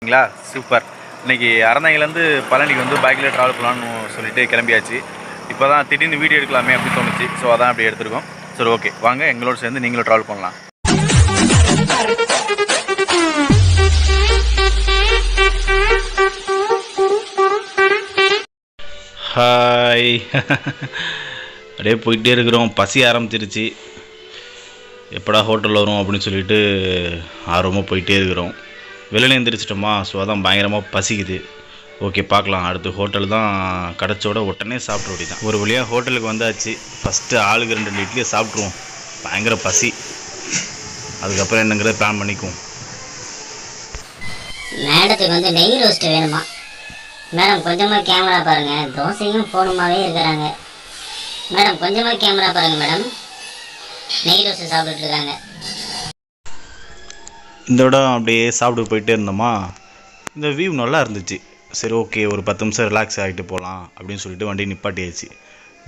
சரிங்களா, சூப்பர். இன்றைக்கி அறந்தாங்கிலேருந்து பழனிக்கு வந்து பைக்கில் ட்ராவல் பண்ணலான்னு சொல்லிட்டு கிளம்பியாச்சு. இப்போ தான் திடீர்னு வீடியோ எடுக்கலாமே அப்படின்னு தோணுச்சு. ஸோ அதான் அப்படி எடுத்துருக்கோம். சரி, ஓகே, வாங்க எங்களோட சேர்ந்து நீங்களும் ட்ராவல் பண்ணலாம். ஹாய். அப்படியே போயிட்டே இருக்கிறோம். பசி ஆரம்பிச்சிருச்சு. எப்படா ஹோட்டல் வரும் அப்படின்னு சொல்லிட்டு ஆர்வமாக போயிட்டே இருக்கிறோம். வெளியில் எழுந்திரிச்சிட்டோமா, ஸோ அதான் பயங்கரமாக பசிக்குது. ஓகே, பார்க்கலாம். அடுத்து ஹோட்டல் தான் கிடச்சோட உடனே சாப்பிட்ற அப்படி தான். ஒரு வழியாக ஹோட்டலுக்கு வந்தாச்சு. ஃபஸ்ட்டு ஆளுக்கு 2 இட்லியை சாப்பிட்ருவோம். பயங்கர பசி. அதுக்கப்புறம் என்னங்கிறத பிளான் பண்ணிக்குவோம். மேடத்துக்கு வந்து நெய் ரோஸ்ட் வேணுமா? மேடம் கொஞ்சமாக கேமரா பாருங்கள். தோசையும் ஃபோனுமாவே இருக்கிறாங்க. மேடம் கொஞ்சமாக கேமரா பாருங்கள் மேடம். நெய் ரோஸ்ட் சாப்பிட்டுட்டு இருக்காங்க. இந்த இடம் அப்படியே சாப்பிட்டு போயிட்டே இருந்தோமா, இந்த வியூ நல்லா இருந்துச்சு. சரி, ஓகே, ஒரு 10 நிமிஷம் ரிலாக்ஸ் ஆகிட்டு போகலாம் அப்படின்னு சொல்லிட்டு வண்டி நிப்பாட்டியாச்சு.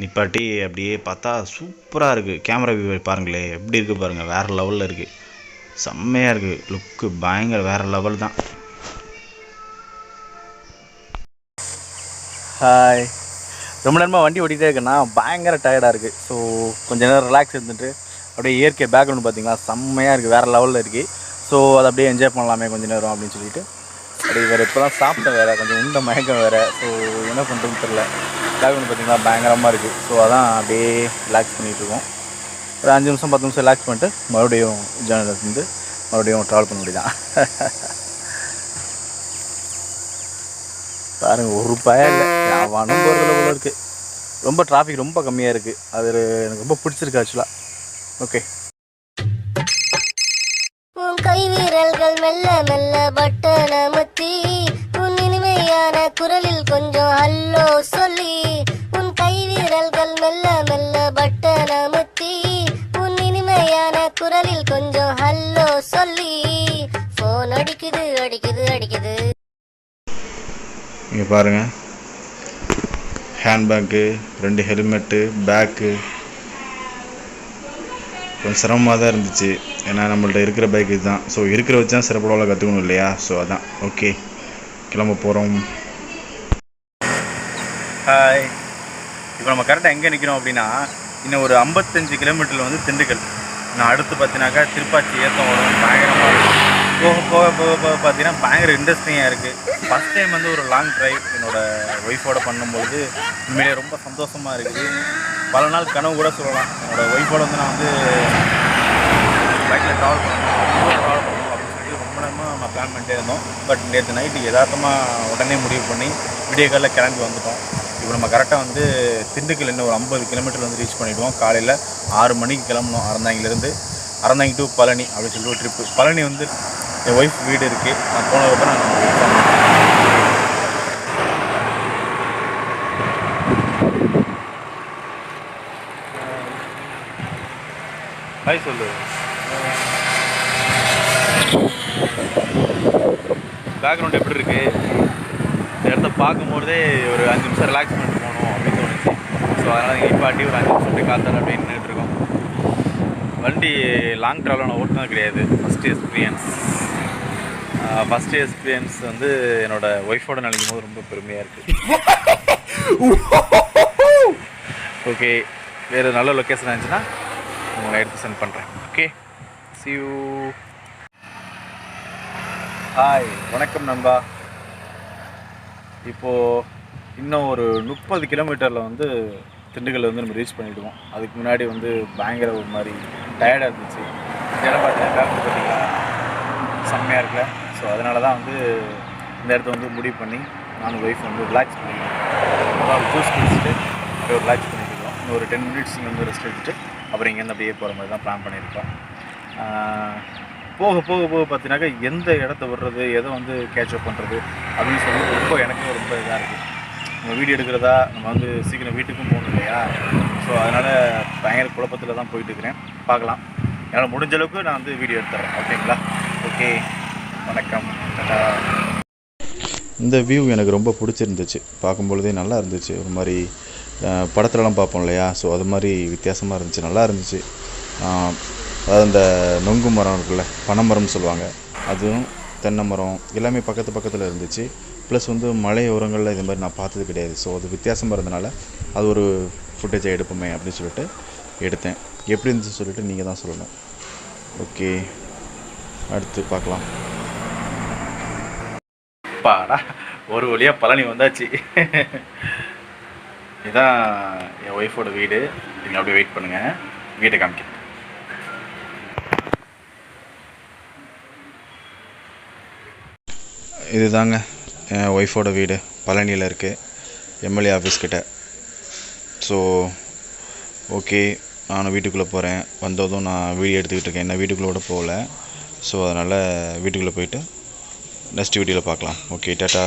நிப்பாட்டி அப்படியே பார்த்தா சூப்பராக இருக்குது. கேமரா வியூ பாருங்களே, எப்படி இருக்குது பாருங்கள். வேறு லெவலில் இருக்குது. செம்மையாக இருக்குது. லுக்கு பயங்கர வேறு லெவல் தான். ஹாய். ரொம்ப நேரமாக வண்டி ஓட்டிகிட்டே இருக்கேன்னா பயங்கர டயர்டாக இருக்குது. ஸோ கொஞ்சம் நேரம் ரிலாக்ஸ் இருந்துட்டு அப்படியே இயற்கை பேக்ரவுண்ட் பார்த்தீங்களா, செம்மையாக இருக்குது. வேறு லெவலில் இருக்குது. ஸோ அதை அப்படியே என்ஜாய் பண்ணலாமே கொஞ்சம் நேரம் அப்படின்னு சொல்லிட்டு அப்படியே வேறு இப்போ தான் சாப்பிட்டேன். வேறு கொஞ்சம் உண்ட மயக்கம் வேறு. ஸோ என்ன பண்ணுறதுன்னு தெரில. பேக்ரவுண்ட் பார்த்தீங்கன்னா பயங்கரமாக இருக்குது. ஸோ அதான் அப்படியே ரிலாக்ஸ் பண்ணிகிட்ருக்கோம். ஒரு 5 நிமிஷம் 10 நிமிஷம் ரிலாக்ஸ் பண்ணிட்டு மறுபடியும் ஜேர்னலிருந்து மறுபடியும் ட்ராவல் பண்ண முடியுதான். பாருங்கள், ஒரு பயம் இல்லை. யாவானும் போகிறதுல போல இருக்குது. ரொம்ப டிராஃபிக் ரொம்ப கம்மியாக இருக்குது. அது எனக்கு ரொம்ப பிடிச்சிருக்கு ஆக்சுவலாக. ஓகே. உன் கை வீரல்கள் மெல்ல மெல்ல பட்டன முத்தி, உன் இனிமையான குரலில் கொஞ்சம் ஹல்லோ சொல்லி. உன் கை வீரல்கள் மெல்ல மெல்ல பட்டன முத்தி, உன் இனிமையான குரலில் கொஞ்சம் ஹல்லோ சொல்லி. ஃபோன் அடிக்குது அடிக்குது அடிக்குது. இங்கே பாருங்கள், ஹேண்ட்பேக்கு, 2 ஹெல்மெட்டு, பேக்கு. கொஞ்சம் சிரமமாக தான் இருந்துச்சு. ஏன்னா நம்மள்ட்ட இருக்கிற பைக் இதுதான். ஸோ இருக்கிற வச்சு தான் சிறப்படவில் கற்றுக்கணும் இல்லையா? ஸோ அதான். ஓகே, கிளம்ப போகிறோம். ஹாய். இப்போ நம்ம கரெக்டாக எங்கே நிற்கிறோம் அப்படின்னா, இன்னும் ஒரு 55 கிலோமீட்டரில் வந்து திண்டுக்கல். நான் அடுத்து பார்த்தீங்கன்னாக்கா திருப்பாச்சி ஏற்றம் வரும். பயங்கரமாக இருக்கும். போக போக போக போக பார்த்தீங்கன்னா பயங்கர இன்ட்ரெஸ்டிங்காக இருக்குது. ஃபஸ்ட் டைம் வந்து ஒரு லாங் ட்ரைவ் என்னோடய ஒய்ஃபோடு பண்ணும்பொழுது உண்மையிலே ரொம்ப சந்தோஷமாக இருக்குது. பல நாள் கனவு கூட சொல்லலாம். என்னோடய ஒய்ஃபோடு வந்து நான் வந்து பைக்கில் ட்ராவல் பண்ணணும் அப்படின்னு சொல்லிட்டு ரொம்ப நேரமாக நம்ம பிளான் பண்ணிட்டே இருந்தோம். பட் நேற்று நைட்டு யதார்த்தமாக உடனே முடிவு பண்ணி விடிய காலையில் கிளம்பி வந்துட்டோம். இப்போ நம்ம கரெக்டாக வந்து திண்டுக்கல் இன்னும் ஒரு 50 கிலோமீட்டர் வந்து ரீச் பண்ணிவிடுவோம். காலையில் 6 மணிக்கு கிளம்பணும். அறந்தாங்கிலேருந்து டு பழனி அப்படின்னு சொல்லி ஒரு ட்ரிப்பு. பழனி வந்து என் ஒய்ஃப் வீடு இருக்குது. நான் போனதுக்கப்புறம் நான் ஹாய் சொல்லு. பேக்ரவுண்ட் எப்படி இருக்குது? இந்த இடத்த பார்க்கும்போதே ஒரு 5 நிமிஷம் ரிலாக்ஸ் பண்ணிட்டு போகணும் அப்படின்னு தோணுச்சு. ஸோ அதனால் இங்கே பாட்டி ஒரு 5 நிமிஷம் அப்படியே காத்தால அப்படியே நின்றுட்டுருக்கோம். வண்டி லாங் ட்ராவலில் நான் ஓட்டுனது கிடையாது. ஃபஸ்ட்டு எக்ஸ்பீரியன்ஸ் வந்து என்னோடய ஒய்ஃபோட நினைக்கும் போது ரொம்ப பெருமையாக இருக்குது. ஓகே, வேறு நல்ல லொக்கேஷன் இருந்துச்சுன்னா உங்களை எடுத்து சென்ட் பண்ணுறேன். Okay, see you. ஹாய், வணக்கம் நண்பா. இப்போது இன்னும் ஒரு 30 கிலோமீட்டரில் வந்து திண்டுக்கல்ல வந்து நம்ம ரீச் பண்ணிவிடுவோம். அதுக்கு முன்னாடி வந்து பயங்கர ஒரு மாதிரி டயர்டாக இருந்துச்சு. இந்த இடம் பார்த்தீங்கன்னா செம்மையாக இருக்குல்ல. ஸோ அதனால தான் வந்து இந்த இடத்த வந்து முடிவு பண்ணி நானும் ஒய்ஃப் வந்து ரிலாக்ஸ் பண்ணிக்கிறோம். அதாவது ஜூஸ் குடிச்சிட்டு அப்படியே ரிலாக்ஸ் பண்ணிக்கிறோம். இன்னும் ஒரு 10 மினிட்ஸ் இங்கே வந்து ரெஸ்ட் எடுத்துட்டு அப்புறம் இங்கேருந்து அப்படியே போகிற மாதிரி தான் பிளான் பண்ணியிருக்கோம். போக போக போக பார்த்தீங்கன்னாக்கா எந்த இடத்த விடுறது, எதை வந்து கேட்சப் பண்ணுறது அப்படின்னு சொல்லி ரொம்ப எனக்கும் ரொம்ப இதாக இருக்குது. நம்ம வீடியோ எடுக்கிறதா, நம்ம வந்து சீக்கிரம் வீட்டுக்கும் போகணும் இல்லையா? ஸோ அதனால் பயங்கர குழப்பத்தில் தான் போயிட்டுருக்கிறேன். பார்க்கலாம், என்னால் முடிஞ்ச அளவுக்கு நான் வந்து வீடியோ எடுத்துறேன். ஓகேங்களா? ஓகே, வணக்கம். இந்த வியூ எனக்கு ரொம்ப பிடிச்சிருந்துச்சு. பார்க்கும்பொழுதே நல்லா இருந்துச்சு. ஒரு மாதிரி படத்துலலாம் பார்ப்போம் இல்லையா? ஸோ அது மாதிரி வித்தியாசமாக இருந்துச்சு, நல்லா இருந்துச்சு. அதாவது இந்த நொங்கு மரம் இருக்குல்ல, பனைமரம்னு சொல்லுவாங்க, அதுவும் தென்னை மரம் எல்லாமே பக்கத்தில் இருந்துச்சு. ப்ளஸ் வந்து மலையோரங்களில் இது மாதிரி நான் பார்த்தது கிடையாது. ஸோ அது வித்தியாசமாக இருந்தனால அது ஒரு ஃபுட்டேஜை எடுப்போமே அப்படின்னு சொல்லிட்டு எடுத்தேன். எப்படி இருந்துச்சு சொல்லிட்டு நீங்கள் தான் சொல்லணும். ஓகே, அடுத்து பார்க்கலாம். பாடா ஒரு வழியாக பழனி வந்தாச்சு. இதுதான் என் ஒய்ஃபோட வீடு. நீங்கள் அப்படியே வெயிட் பண்ணுங்கள், வீட்டை காமிக்க. இது தாங்க என் ஒய்ஃபோட வீடு, பழனியில் இருக்குது, எம்எல்ஏ ஆஃபீஸ் கிட்ட. ஸோ ஓகே, நானும் வீட்டுக்குள்ளே போகிறேன். வந்ததும் நான் வீடியோ எடுத்துக்கிட்டு இருக்கேன், என்ன வீட்டுக்குள்ளே போகல. ஸோ அதனால் வீட்டுக்குள்ளே போயிட்டு நெக்ஸ்ட் வீடியோவில் பார்க்கலாம். Okay, tata.